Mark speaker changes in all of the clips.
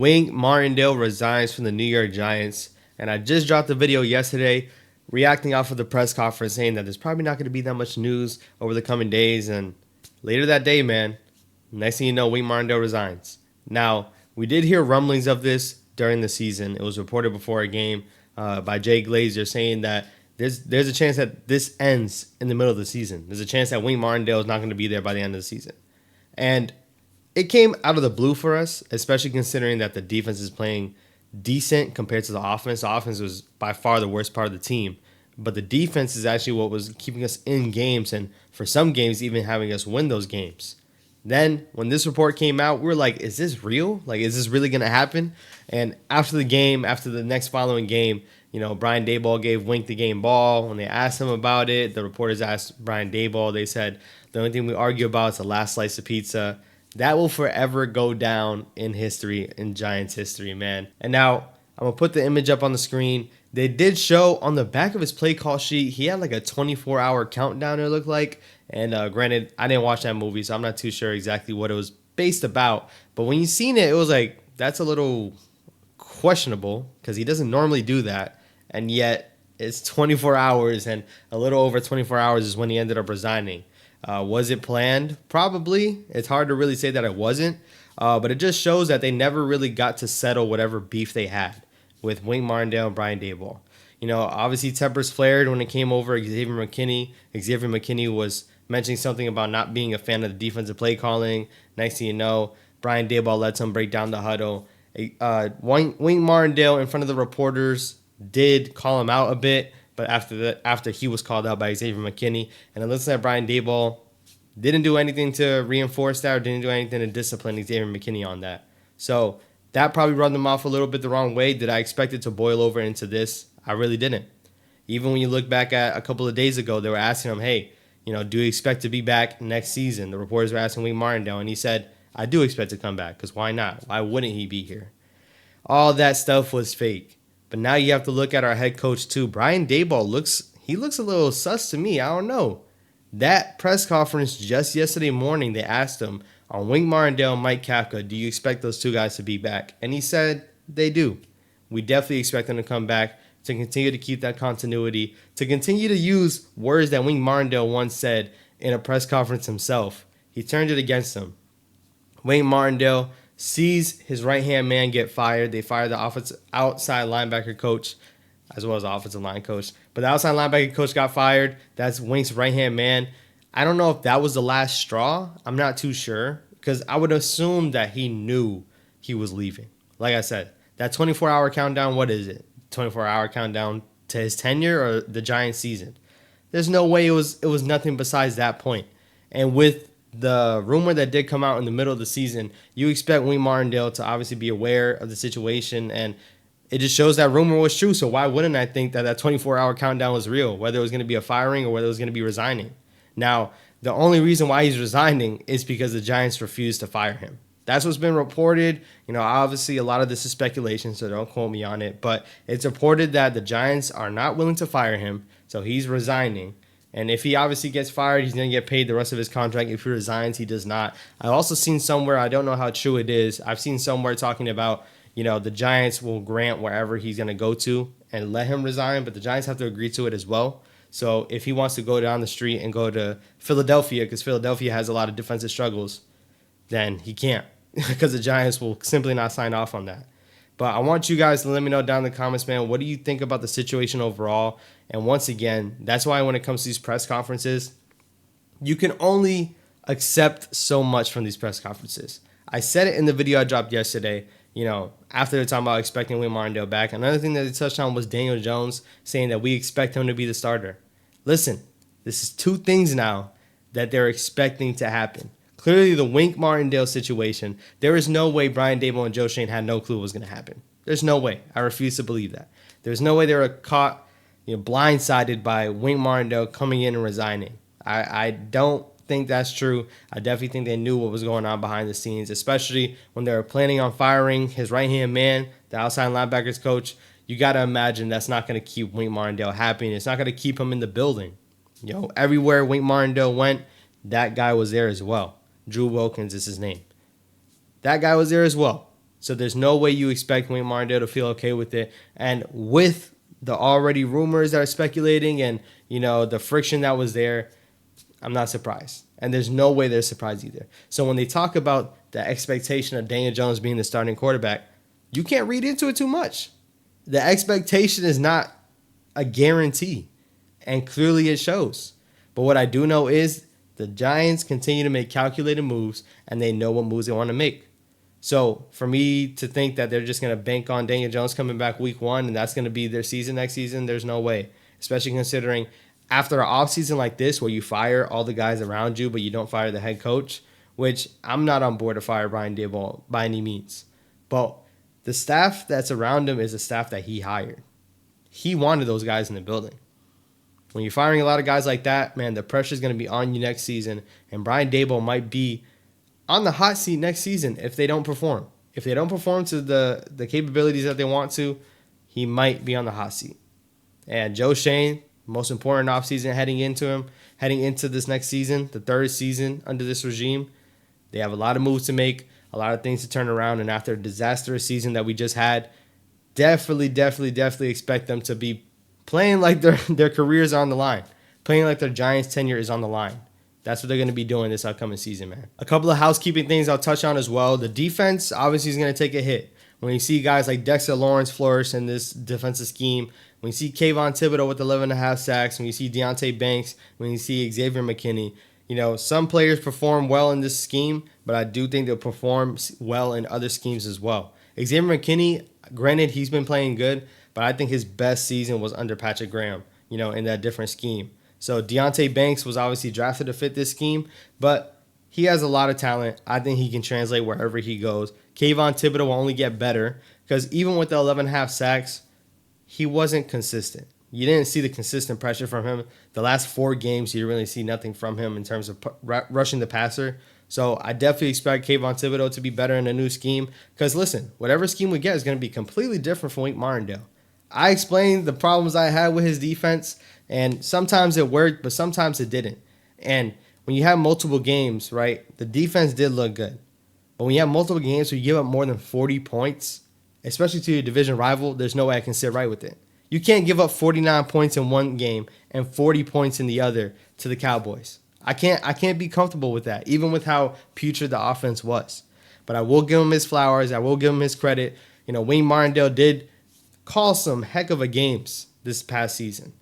Speaker 1: Wink Martindale resigns from the New York Giants. And I just dropped a video yesterday reacting off of the press conference saying that there's probably not going to be that much news over the coming days. And later that day, man, next thing you know, Wink Martindale resigns. Now, we did hear rumblings of this during the season. It was reported before a game by Jay Glazer saying that there's a chance that this ends in the middle of the season. There's a chance that Wink Martindale is not going to be there by the end of the season. And it came out of the blue for us, especially considering that the defense is playing decent compared to the offense. The offense was by far the worst part of the team, but the defense is actually what was keeping us in games, and for some games, even having us win those games. Then, when this report came out, we were like, is this real? Like, is this really going to happen? And after the game, after the next following game, Brian Daboll gave Wink the game ball. When they asked him about it, the reporters asked Brian Daboll, they said, the only thing we argue about is the last slice of pizza. That will forever go down in history, in Giants history, man. And now I'm going to put the image up on the screen. They did show on the back of his play call sheet, he had like a 24-hour countdown, it looked like. And granted, I didn't watch that movie, so I'm not too sure exactly what it was based about. But when you seen it, it was like, that's a little questionable because he doesn't normally do that. And yet it's 24 hours, and a little over 24 hours is when he ended up resigning. Was it planned? Probably. It's hard to really say that it wasn't. But it just shows that they never really got to settle whatever beef they had with Wink Martindale and Brian Daboll. Obviously tempers flared when it came over Xavier McKinney. Xavier McKinney was mentioning something about not being a fan of the defensive play calling. Next thing you know, Brian Daboll lets him break down the huddle. Wink Martindale in front of the reporters did call him out a bit. But after he was called out by Xavier McKinney, and it looks like Brian Daboll didn't do anything to reinforce that or didn't do anything to discipline Xavier McKinney on that. So that probably rubbed them off a little bit the wrong way. Did I expect it to boil over into this? I really didn't. Even when you look back at a couple of days ago, they were asking him, hey, do you expect to be back next season? The reporters were asking Wink Martindale, and he said, I do expect to come back, because why not? Why wouldn't he be here? All that stuff was fake. But now you have to look at our head coach too. Brian Daboll looks a little sus to me. I don't know. That press conference just yesterday morning, they asked him on Wink Martindale and Mike Kafka, do you expect those two guys to be back? And he said they do. We definitely expect them to come back, to continue to keep that continuity, to continue to use words that Wink Martindale once said in a press conference himself. He turned it against him. Wink Martindale sees his right-hand man get fired. They fired the outside linebacker coach as well as the offensive line coach. But the outside linebacker coach got fired. That's Wink's right-hand man. I don't know if that was the last straw. I'm not too sure because I would assume that he knew he was leaving. Like I said, that 24-hour countdown, what is it? 24-hour countdown to his tenure or the Giants season? There's no way it was nothing besides that point. And with the rumor that did come out in the middle of the season, you expect Wink Martindale to obviously be aware of the situation, and it just shows that rumor was true. So why wouldn't I think that 24-hour countdown was real, whether it was going to be a firing or whether it was going to be resigning? Now, the only reason why he's resigning is because the Giants refused to fire him. That's what's been reported. Obviously a lot of this is speculation, so don't quote me on it, but it's reported that the Giants are not willing to fire him, so he's resigning. And if he obviously gets fired, he's going to get paid the rest of his contract. If he resigns, he does not. I've also seen somewhere, I don't know how true it is, I've seen somewhere talking about, the Giants will grant wherever he's going to go to and let him resign, but the Giants have to agree to it as well. So if he wants to go down the street and go to Philadelphia, because Philadelphia has a lot of defensive struggles, then he can't because the Giants will simply not sign off on that. But I want you guys to let me know down in the comments, man, what do you think about the situation overall? And once again, that's why when it comes to these press conferences, you can only accept so much from these press conferences. I said it in the video I dropped yesterday, after they're talking about expecting Wink Martindale back. Another thing that they touched on was Daniel Jones saying that we expect him to be the starter. Listen, this is two things now that they're expecting to happen. Clearly, the Wink Martindale situation, there is no way Brian Daboll and Joe Schoen had no clue what was going to happen. There's no way. I refuse to believe that. There's no way they were caught, blindsided by Wink Martindale coming in and resigning. I don't think that's true. I definitely think they knew what was going on behind the scenes, especially when they were planning on firing his right-hand man, the outside linebackers coach. You got to imagine that's not going to keep Wink Martindale happy, and it's not going to keep him in the building. Everywhere Wink Martindale went, that guy was there as well. Drew Wilkins is his name. That guy was there as well. So there's no way you expect Wayne Martindale to feel okay with it. And with the already rumors that are speculating and, the friction that was there, I'm not surprised. And there's no way they're surprised either. So when they talk about the expectation of Daniel Jones being the starting quarterback, you can't read into it too much. The expectation is not a guarantee. And clearly it shows. But what I do know is the Giants continue to make calculated moves and they know what moves they want to make. So for me to think that they're just going to bank on Daniel Jones coming back week 1 and that's going to be their season next season, there's no way. Especially considering after an offseason like this where you fire all the guys around you but you don't fire the head coach, which I'm not on board to fire Brian Daboll by any means. But the staff that's around him is the staff that he hired. He wanted those guys in the building. When you're firing a lot of guys like that, man, the pressure is going to be on you next season. And Brian Daboll might be on the hot seat next season if they don't perform. If they don't perform to the capabilities that they want to, he might be on the hot seat. And Joe Shane, most important offseason heading into this next season, the third season under this regime, they have a lot of moves to make, a lot of things to turn around. And after a disastrous season that we just had, definitely expect them to be playing like their careers are on the line, playing like their Giants tenure is on the line. That's what they're going to be doing this upcoming season, man. A couple of housekeeping things I'll touch on as well. The defense obviously is going to take a hit. When you see guys like Dexter Lawrence flourish in this defensive scheme, when you see Kayvon Thibodeau with 11.5 sacks, when you see Deonte Banks, when you see Xavier McKinney, some players perform well in this scheme, but I do think they'll perform well in other schemes as well. Xavier McKinney, granted, he's been playing good, but I think his best season was under Patrick Graham, in that different scheme. So Deonte Banks was obviously drafted to fit this scheme, but he has a lot of talent. I think he can translate wherever he goes. Kayvon Thibodeau will only get better because even with the 11.5 sacks, he wasn't consistent. You didn't see the consistent pressure from him. The last 4 games, you didn't really see nothing from him in terms of rushing the passer. So I definitely expect Kayvon Thibodeau to be better in a new scheme because, listen, whatever scheme we get is going to be completely different from Wink Martindale. I explained the problems I had with his defense, and sometimes it worked, but sometimes it didn't. And when you have multiple games, right, the defense did look good. But when you have multiple games where you give up more than 40 points, especially to your division rival, there's no way I can sit right with it. You can't give up 49 points in one game and 40 points in the other to the Cowboys. I can't be comfortable with that, even with how putrid the offense was. But I will give him his flowers. I will give him his credit. Wayne Martindale did call some heck of a games this past season.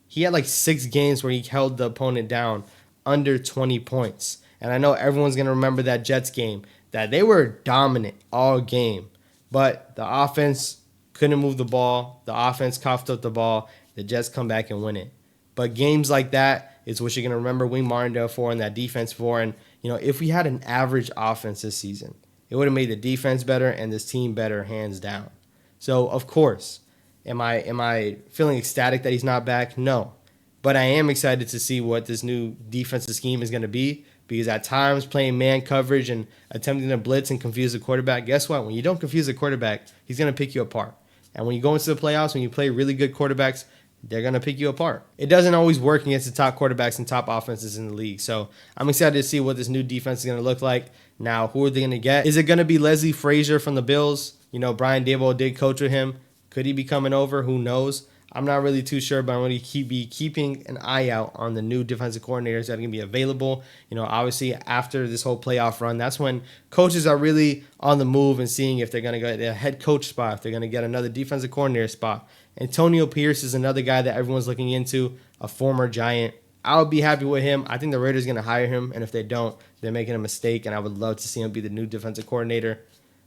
Speaker 1: He had like 6 games where he held the opponent down under 20 points. And I know everyone's going to remember that Jets game, that they were dominant all game. But the offense couldn't move the ball. The offense coughed up the ball. The Jets come back and win it. But games like that is what you're going to remember Wayne Martindale for and that defense for. And, if we had an average offense this season, it would have made the defense better and this team better hands down. So, of course, am I feeling ecstatic that he's not back? No. But I am excited to see what this new defensive scheme is going to be because at times playing man coverage and attempting to blitz and confuse the quarterback, guess what? When you don't confuse the quarterback, he's going to pick you apart. And when you go into the playoffs, when you play really good quarterbacks, they're going to pick you apart. It doesn't always work against the top quarterbacks and top offenses in the league. So I'm excited to see what this new defense is going to look like. Now, who are they going to get? Is it going to be Leslie Frazier from the Bills? Brian Daboll did coach with him. Could he be coming over? Who knows? I'm not really too sure, but I'm going to be keeping an eye out on the new defensive coordinators that are going to be available. Obviously after this whole playoff run, that's when coaches are really on the move and seeing if they're going to get a head coach spot, if they're going to get another defensive coordinator spot. Antonio Pierce is another guy that everyone's looking into, a former Giant. I would be happy with him. I think the Raiders are going to hire him, and if they don't, they're making a mistake, and I would love to see him be the new defensive coordinator.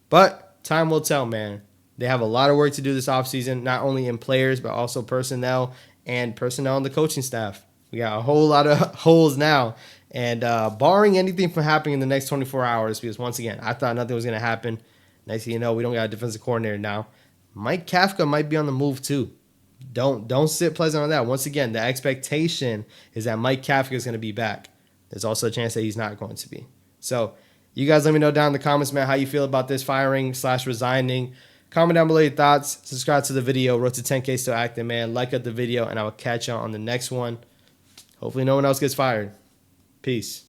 Speaker 1: But time will tell, man. They have a lot of work to do this offseason, not only in players, but also personnel and personnel on the coaching staff. We got a whole lot of holes now. And barring anything from happening in the next 24 hours, because once again, I thought nothing was going to happen. Next thing you know, we don't got a defensive coordinator now. Mike Kafka might be on the move too. Don't sit pleasant on that. Once again, the expectation is that Mike Kafka is going to be back. There's also a chance that he's not going to be. So you guys let me know down in the comments, man, how you feel about this firing/resigning. Comment down below your thoughts. Subscribe to the video. Road to 10K still active, man. Like up the video, and I will catch you on the next one. Hopefully no one else gets fired. Peace.